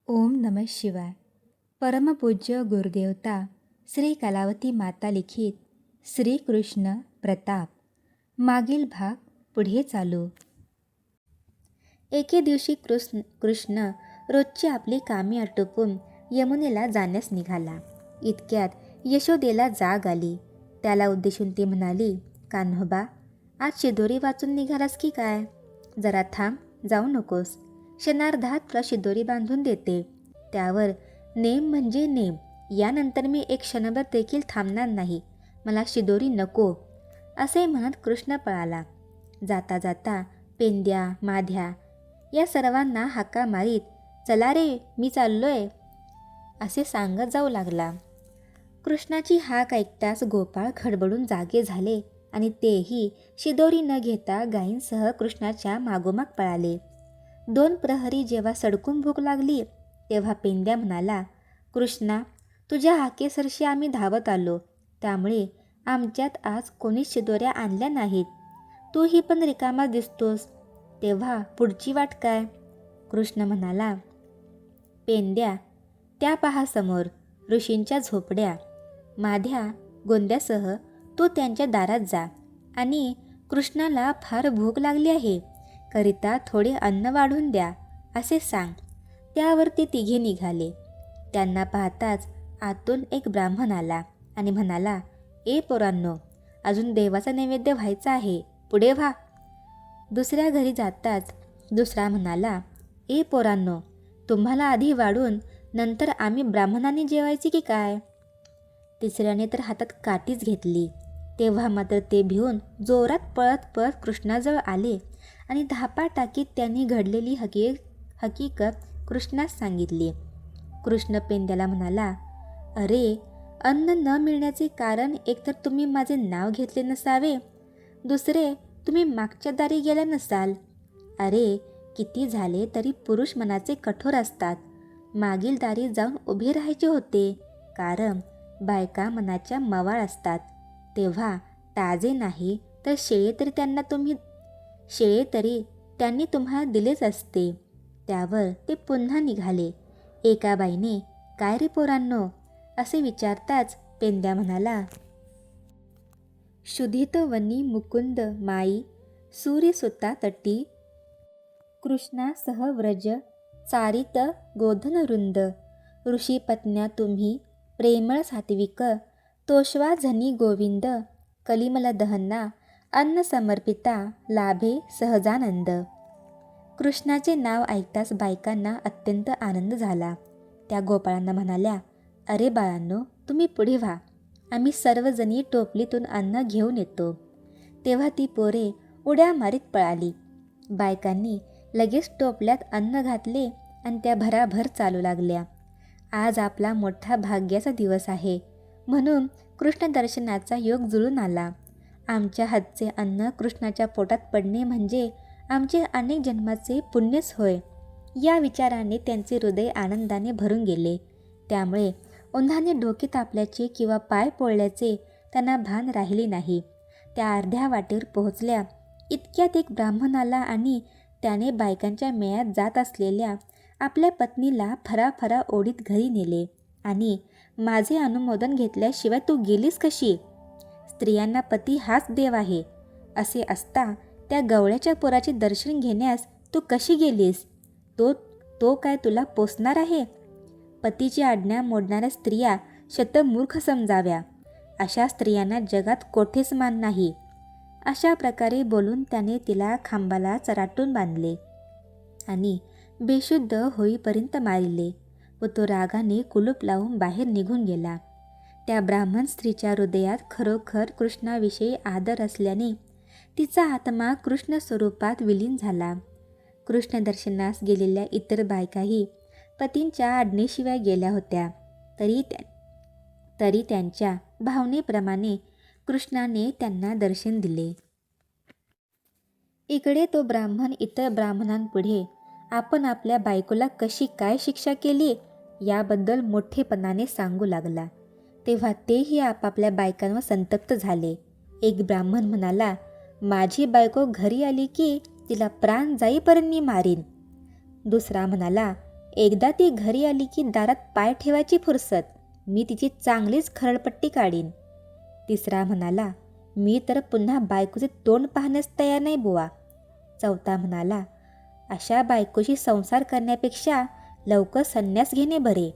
ओम नमः शिवाय. परमपूज्य गुरुदेवता श्री कलावती माता लिखित श्री कृष्ण प्रताप. मागील भाग पुढे चालू. एके दिवशी कृष्ण रोजची आपली कामे आटोपून यमुनेला जाण्यास निघाला. इतक्यात यशोदेला जाग आली. त्याला उद्देशून ती म्हणाली, कान्होबा, आज शिदोरी वाचून निघालास की काय? जरा थांब, जाऊ नकोस. क्षणार्धात तुला शिदोरी बांधून देते. त्यावर नेम म्हणजे नेम. यानंतर मी एक क्षणभर देखील थांबणार नाही. मला शिदोरी नको, असे म्हणत कृष्ण पळाला. जाता जाता पेंद्या, माध्या या सर्वांना हाका मारीत, चला रे, मी चाललोय, असे सांगत जाऊ लागला. कृष्णाची हाक ऐकताच गोपाळ खडबडून जागे झाले आणि तेही शिदोरी न घेता गायींसह कृष्णाच्या मागोमाग पळाले. 2 प्रहरी जेव्हा सडकून भूक लागली तेव्हा पेंद्या म्हणाला, कृष्णा, तुझ्या हाकेसरशी आम्ही धावत आलो, त्यामुळे आमच्यात आज कोणीच शिदोऱ्या आणल्या नाहीत. तूही पण रिकामा दिसतोस, तेव्हा पुढची वाट काय? कृष्ण म्हणाला, पेंद्या, त्या पहा समोर ऋषींच्या झोपड्या. माध्या, गोंद्यासह तू त्यांच्या दारात जा आणि कृष्णाला फार भूक लागली आहे, करिता थोडे अन्न वाढून द्या, असे सांग. त्यावर ते तिघे निघाले. त्यांना पाहताच आतून एक ब्राह्मण आला आणि म्हणाला, ए पोरांनो, अजून देवाचा नैवेद्य व्हायचा आहे, पुढे व्हा. दुसऱ्या घरी जाताच दुसरा म्हणाला, ए पोरांनो, तुम्हाला आधी वाढून नंतर आम्ही ब्राह्मणांनी जेवायचे की काय? तिसऱ्याने तर हातात काठीच घेतली. तेव्हा मात्र ते भिवून जोरात पळत पळत कृष्णाजवळ आले आणि धापा टाकीत त्यांनी घडलेली हकीकत कृष्णास सांगितली. कृष्ण पेंद्याला म्हणाला, अरे, अन्न न मिळण्याचे कारण एकतर तुम्ही माझे नाव घेतले नसावे, दुसरे तुम्ही मागच्या दारी गेला नसाल. अरे, किती झाले तरी पुरुष मनाचे कठोर असतात. मागील दारी जाऊन उभे राहायचे होते, कारण बायका मनाच्या मवाळ असतात. तेव्हा ताजे नाही तर शेळे तरी त्यांनी तुम्हाला दिलेच असते. त्यावर ते पुन्हा निघाले. एका बाईने, काय रे पोरांनो, असे विचारताच पेंद्या म्हणाला, शुधित वनी मुकुंद माई सूर्यसुता तटी कृष्णासह व्रज चारित गोधन रुंद. ऋषी पत्न्या तुम्ही प्रेमळ सात्विक तोष्वा झनी गोविंद कलिमल दहना अन्न समर्पिता लाभे सहजानंद. कृष्णाचे नाव ऐकताच बायकांना अत्यंत आनंद झाला. त्या गोपाळांना म्हणाल्या, अरे बाळांनो, तुम्ही पुढे व्हा, आम्ही सर्वजणी टोपलीतून अन्न घेऊन येतो. तेव्हा ती पोरे उड्या मारीत पळाली. बायकांनी लगेच टोपल्यात अन्न घातले आणि त्या भराभर चालू लागल्या. आज आपला मोठा भाग्याचा दिवस आहे, म्हणून कृष्ण दर्शनाचा योग जुळून आला. आमच्या हातचे अन्न कृष्णाच्या पोटात पडणे म्हणजे आमचे अनेक जन्माचे पुण्यच होय. या विचाराने त्यांचे हृदय आनंदाने भरून गेले. त्यामुळे उन्हाने डोके तापल्याचे किंवा पाय पोळल्याचे त्यांना भान राहिले नाही. त्या अर्ध्या वाटेवर पोहोचल्या इतक्यात एक ब्राह्मण आला आणि त्याने बायकांच्या मेळ्यात जात असलेल्या आपल्या पत्नीला फराफरा ओढीत घरी नेले आणि माझे अनुमोदन घेतल्याशिवाय तू गेलीस कशी? स्त्रियांना पती हाच देव आहे, असे असता त्या गवळ्याच्या पोराचे दर्शन घेण्यास तू कशी गेलीस? तो काय तुला पोसणार आहे? पतीची आज्ञा मोडणाऱ्या स्त्रिया शतमूर्ख समजाव्या. अशा स्त्रियांना जगात कोठेच मान नाही. अशा प्रकारे बोलून त्याने तिला खांबाला चराटून बांधले आणि बेशुद्ध होईपर्यंत मारिले व तो रागाने कुलूप लावून बाहेर निघून गेला. त्या ब्राह्मण स्त्रीच्या हृदयात खरोखर कृष्णाविषयी आदर असल्याने तिचा आत्मा कृष्ण स्वरूपात विलीन झाला. कृष्ण दर्शनास गेलेल्या इतर बायकाही पतींच्या आज्ञेशिवाय गेल्या होत्या, तरी त्यांच्या भावनेप्रमाणे कृष्णाने त्यांना दर्शन दिले. इकडे तो ब्राह्मण इतर ब्राह्मणांपुढे आपण आपल्या बायकोला कशी काय शिक्षा केली याबद्दल मोठेपणाने सांगू लागला. तेव्हा तेही आपापल्या बायकांवर संतप्त झाले. एक ब्राह्मण म्हणाला, माझी बायको घरी आली की तिला प्राण जाईपर्यंत मी मारीन. दुसरा म्हणाला, एकदा ती घरी आली की दारात पाय ठेवायची फुरसत, मी तिची चांगलीच खरडपट्टी काढीन. तिसरा म्हणाला, मी तर पुन्हा बायकोचे तोंड पाहण्यास तयार नाही बुवा. चौथा म्हणाला, अशा बायकोशी संसार करण्यापेक्षा लवकर संन्यास घेणे बरे.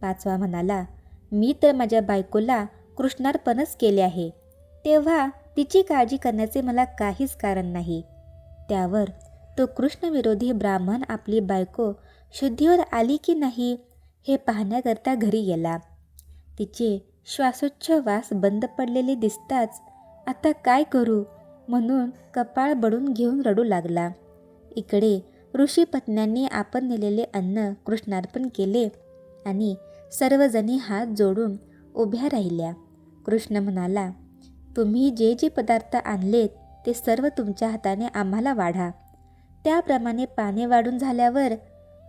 पाचवा म्हणाला, मी तर माझ्या बायकोला कृष्णार्पणच केले आहे, तेव्हा तिची काळजी करण्याचे मला काहीच कारण नाही. त्यावर तो कृष्णविरोधी ब्राह्मण आपली बायको शुद्धीवर आली की नाही हे पाहण्याकरता घरी गेला. तिचे श्वासोच्छवास बंद पडलेले दिसताच आता काय करू म्हणून कपाळ बडून घेऊन रडू लागला. इकडे ऋषीपत्न्यांनी आपण नेलेले अन्न कृष्णार्पण केले आणि सर्वजणी हात जोडून उभ्या राहिल्या. कृष्ण म्हणाला, तुम्ही जे जे पदार्थ आणलेत ते सर्व तुमच्या हाताने आम्हाला वाढा. त्याप्रमाणे पाने वाढून झाल्यावर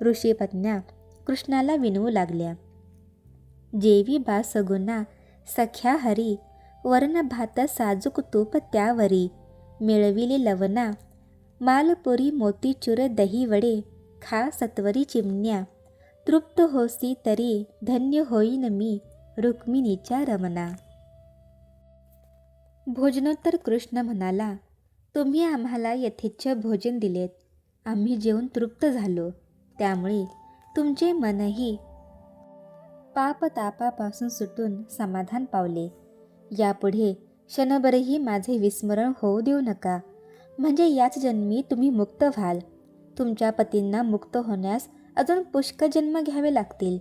ऋषीपत्न्या कृष्णाला विनवू लागल्या. जेवी बा सगुना सख्या हरी, वर्ण भात साजूक तूप त्यावरी, मिळविली लवना, मालपुरी मोतीचूर दही वडे, खा सत्वरी चिमण्या, तृप्त होसी तरी धन्य होईन मी, रुक्मिणीच्या रमना. भोजनोत्तर कृष्ण म्हणाला, तुम्ही आम्हाला यथेच्छ भोजन दिलेत, आम्ही जेवून तृप्त झालो, त्यामुळे तुमचे मनही पापतापापासून सुटून समाधान पावले. यापुढे क्षणभरही माझे विस्मरण होऊ देऊ नका, म्हणजे याच जन्मी तुम्ही मुक्त व्हाल. तुमच्या पतींना मुक्त होण्यास अजून पुष्कळ जन्म घ्यावे लागतील.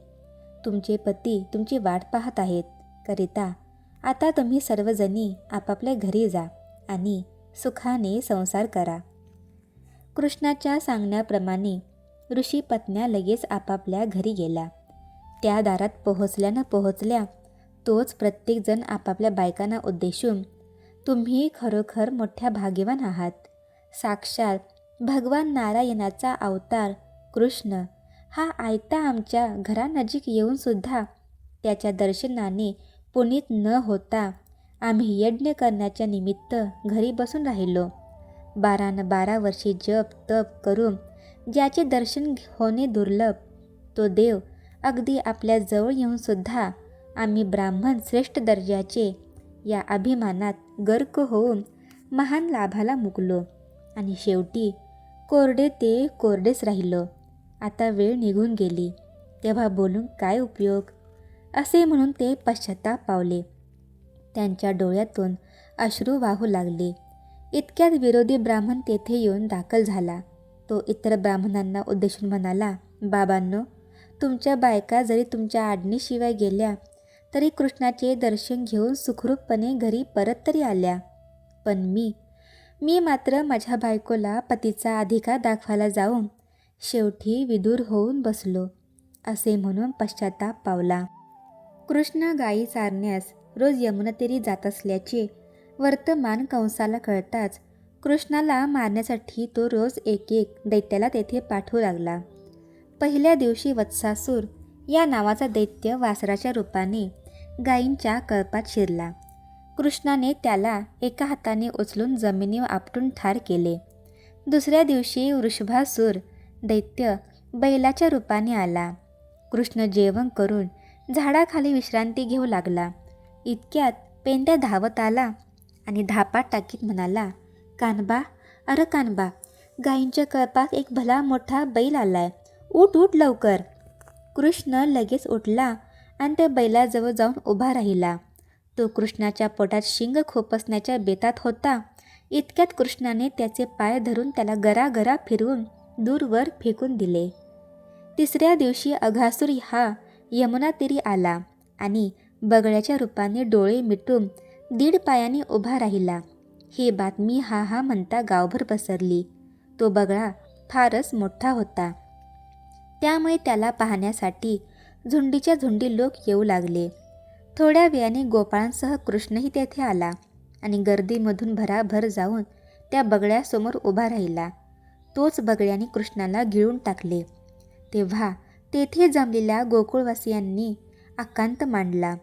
तुमचे पती तुमची वाट पाहत आहेत करिता आता तुम्ही सर्वजणी आपापल्या घरी जा आणि सुखाने संसार करा. कृष्णाच्या सांगण्याप्रमाणे ऋषीपत्न्या लगेच आपापल्या घरी गेला. त्या दारात पोहोचल्या तोच प्रत्येकजण आपापल्या बायकांना उद्देशून, तुम्ही खरोखर मोठ्या भाग्यवान आहात. साक्षात भगवान नारायणाचा अवतार कृष्ण हा आयता आमच्या घरानजीक येऊनसुद्धा त्याच्या दर्शनाने पुनीत न होता आम्ही यज्ञ करण्याच्या निमित्त घरी बसून राहिलो. 12 वर्षे जप तप करून ज्याचे दर्शन होणे दुर्लभ, तो देव अगदी आपल्या जवळ येऊनसुद्धा आम्ही ब्राह्मण श्रेष्ठ दर्जाचे या अभिमानात गर्क होऊन महान लाभाला मुकलो आणि शेवटी कोरडे ते कोरडेच राहिलो. आता वेळ निघून गेली, तेव्हा बोलून काय उपयोग, असे म्हणून ते पश्चाताप पावले. त्यांच्या डोळ्यातून अश्रू वाहू लागले. इतक्यात विरोधी ब्राह्मण तेथे येऊन दाखल झाला. तो इतर ब्राह्मणांना उद्देशून म्हणाला, बाबांनो, तुमच्या बायका जरी तुमच्या आज्ञेशिवाय गेल्या तरी कृष्णाचे दर्शन घेऊन सुखरूपपणे घरी परत तरी आल्या, पण मी मात्र माझ्या बायकोला पतीचा अधिकार दाखवायला जाऊन शेवटी विदूर होऊन बसलो, असे म्हणून पश्चाताप पावला. कृष्ण गायी चारण्यास रोज यमुनातीरी जात असल्याचे वर्तमान कंसाला कळताच कृष्णाला मारण्यासाठी तो रोज एक दैत्याला तेथे पाठवू लागला. पहिल्या दिवशी वत्सासूर या नावाचा दैत्य वासराच्या रूपाने गायींच्या कळपात शिरला. कृष्णाने त्याला एका हाताने उचलून जमिनीवर आपटून ठार केले. दुसऱ्या दिवशी वृषभासूर दैत्य बैलाच्या रूपाने आला. कृष्ण जेवण करून झाडाखाली विश्रांती घेऊ लागला. इतक्यात पेंड्या धावत आला आणि धापा टाकीत म्हणाला, कानबा, अरे कानबा, गायींच्या कळपात एक भला मोठा बैल आलाय, उठ उठ लवकर. कृष्ण लगेच उठला आणि त्या बैलाजवळ जाऊन उभा राहिला. तो कृष्णाच्या पोटात शिंग खोपसण्याच्या बेतात होता. इतक्यात कृष्णाने त्याचे पाय धरून त्याला गरागरा फिरवून दूरवर फेकून दिले. तिसऱ्या दिवशी अघासूर हा यमुनातीरी आला आणि बगळ्याच्या रूपाने डोळे मिटून 1.5 पायाने उभा राहिला. ही बातमी हा म्हणता गावभर पसरली. तो बगळा फारच मोठा होता, त्यामुळे त्याला पाहण्यासाठी झुंडीच्या झुंडी लोक येऊ लागले. थोड्या वेळाने गोपाळांसह कृष्णही तेथे आला आणि गर्दीमधून भराभर जाऊन त्या बगळ्यासमोर उभा राहिला. तोच बगळ्याने कृष्णाला गिळून टाकले. तेव्हा तेथे जमलेल्या गोकुळवासियांनी आकांत मांडला.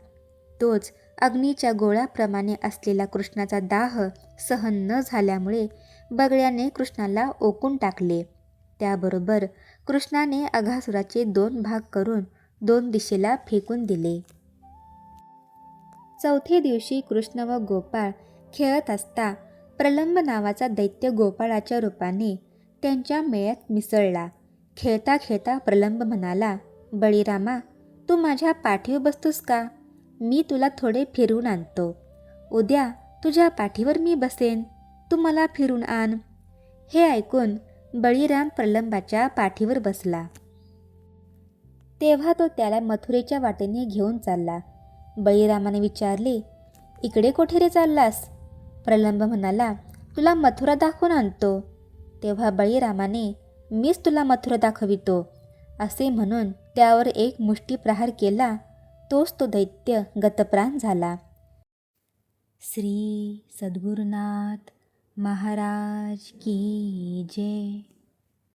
तोच अग्नीच्या गोळ्याप्रमाणे असलेला कृष्णाचा दाह सहन न झाल्यामुळे बगळ्याने कृष्णाला ओकून टाकले. त्याबरोबर कृष्णाने अघासुराचे 2 भाग करून 2 दिशेला फेकून दिले. चौथे दिवशी कृष्ण व गोपाळ खेळत असता प्रलंब नावाचा दैत्य गोपाळाच्या रूपाने त्यांच्या मेळ्यात मिसळला. खेळता खेळता प्रलंब म्हणाला, बळीरामा, तू माझ्या पाठीवर बसतोस का? मी तुला थोडे फिरवून आणतो. उद्या तुझ्या पाठीवर मी बसेन, तू मला फिरून आण. हे ऐकून बळीराम प्रलंबाच्या पाठीवर बसला. तेव्हा तो त्याला मथुरेच्या वाटेने घेऊन चालला. बळीरामाने विचारले, इकडे कुठे रे चाललास? प्रलंब म्हणाला, तुला मथुरा दाखवून आणतो. तेव्हा बळीरामाने, मीच तुला मथुरा दाखवितो, असे म्हणून त्यावर एक मुष्टीप्रहार केला. तोच तो दैत्य गतप्राण झाला. श्री सद्गुरुनाथ महाराज की जय.